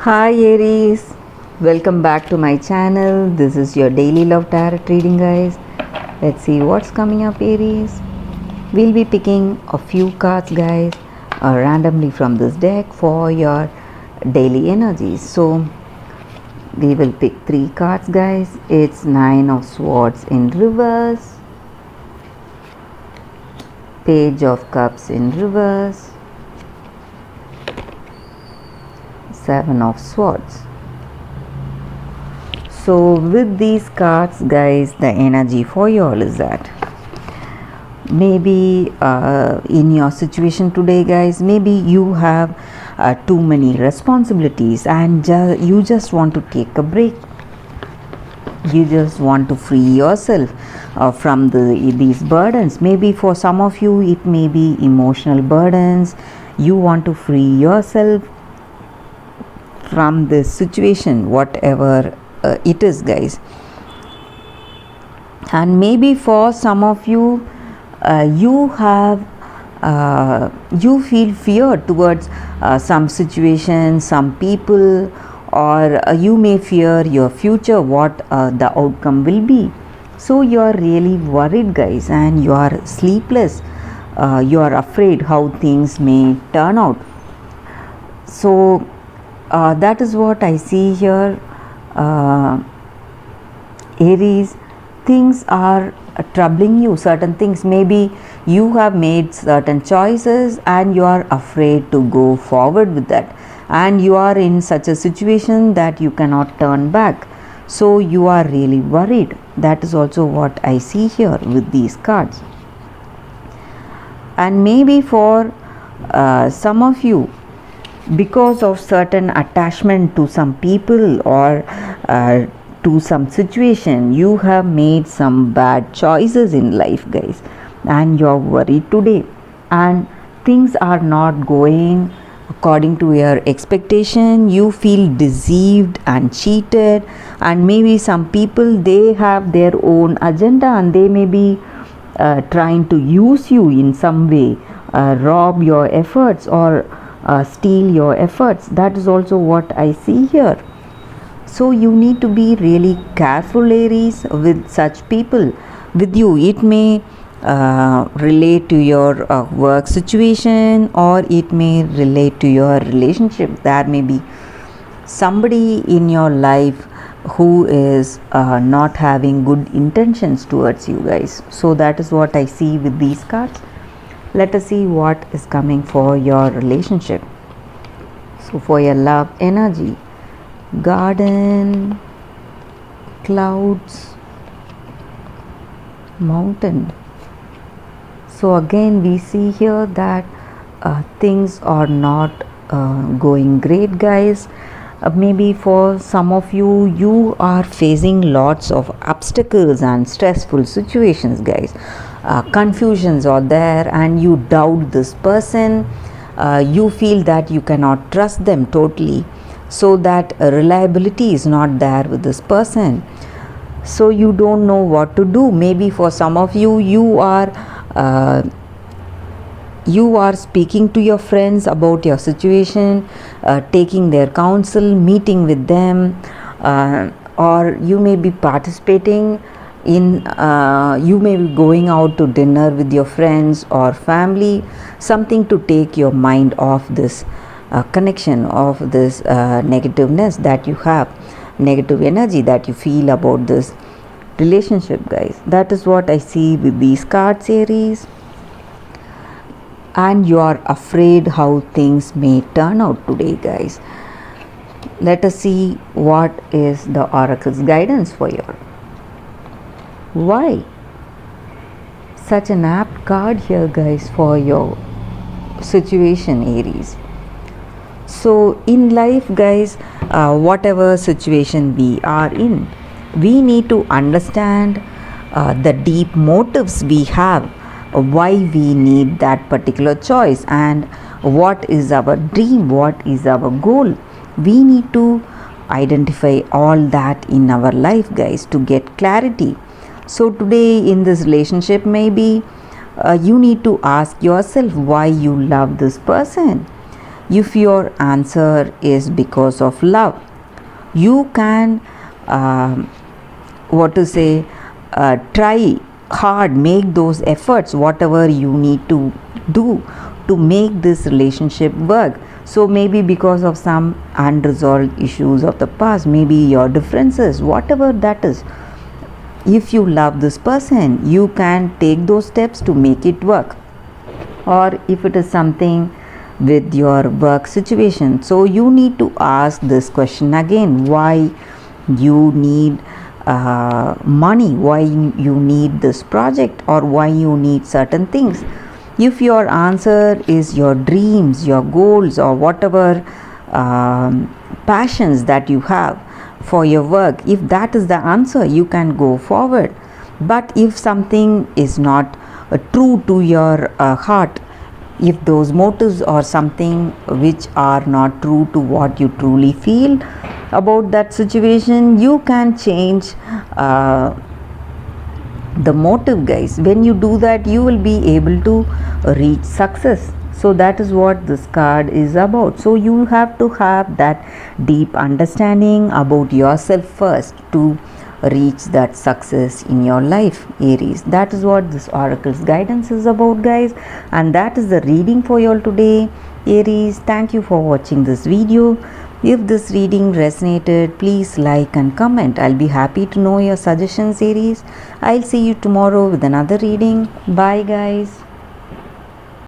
Hi Aries, welcome back to my channel. This is your daily love tarot reading, guys. Let's see what's coming up, Aries. We'll be picking a few cards, guys, randomly from this deck for your daily energies. So we will pick 3 cards, guys. It's Nine of Swords in reverse, Page of Cups in reverse, Seven of Swords. So with these cards, guys, the energy for you all is that maybe in your situation today, guys, maybe you have too many responsibilities and you just want to take a break. You just want to free yourself from these burdens. Maybe for some of you it may be emotional burdens. You want to free yourself from this situation, whatever it is, guys. And maybe for some of you, you feel fear towards some situations, some people, or you may fear your future, what the outcome will be. So you are really worried, guys, and you are sleepless. You are afraid how things may turn out. So that is what I see here, Aries. Things are troubling you, certain things. Maybe you have made certain choices and you are afraid to go forward with that, and you are in such a situation that you cannot turn back. So you are really worried. That is also what I see here with these cards. And maybe for some of you, because of certain attachment to some people or to some situation, you have made some bad choices in life, guys, and you're worried today, and things are not going according to your expectation. You feel deceived and cheated, and maybe some people, they have their own agenda and they may be trying to use you in some way, rob your efforts or steal your efforts. That is also what I see here. So you need to be really careful, Aries, with such people with you. It may relate to your work situation, or it may relate to your relationship. There may be somebody in your life who is not having good intentions towards you, guys. So that is what I see with these cards. Let us see what is coming for your relationship. So for your love energy, garden, clouds, mountain. So again we see here that things are not going great, guys. Maybe for some of you, you are facing lots of obstacles and stressful situations, guys. Confusions are there and you doubt this person. You feel that you cannot trust them totally, so that reliability is not there with this person. So you don't know what to do. Maybe for some of you, you are speaking to your friends about your situation, taking their counsel, meeting with them, or you may be participating in, you may be going out to dinner with your friends or family, something to take your mind off this connection, of this negativeness that you have, negative energy that you feel about this relationship, guys. That is what I see with these cards, Aries. And you are afraid how things may turn out today, guys. Let us see what is the oracle's guidance for you. Why such an apt card here, guys, for your situation, Aries? So in life, guys, whatever situation we are in, we need to understand the deep motives we have, why we need that particular choice, and what is our dream, what is our goal. We need to identify all that in our life, guys, to get clarity. So today in this relationship, maybe you need to ask yourself why you love this person. If your answer is because of love, you can what to say try hard, make those efforts, whatever you need to do to make this relationship work. So maybe because of some unresolved issues of the past, maybe your differences, whatever that is, if you love this person, you can take those steps to make it work. Or if it is something with your work situation, so you need to ask this question again: why you need money, why you need this project, or why you need certain things. If your answer is your dreams, your goals, or whatever passions that you have for your work, if that is the answer, you can go forward. But if something is not true to your heart, if those motives are something which are not true to what you truly feel about that situation, you can change the motive, guys. When you do that, you will be able to reach success. So that is what this card is about. So you have to have that deep understanding about yourself first to reach that success in your life, Aries. That is what this oracle's guidance is about, guys, and that is the reading for you all today, Aries. Thank you for watching this video. If this reading resonated, please like and comment. I'll be happy to know your suggestions, Aries. I'll see you tomorrow with another reading. Bye, guys.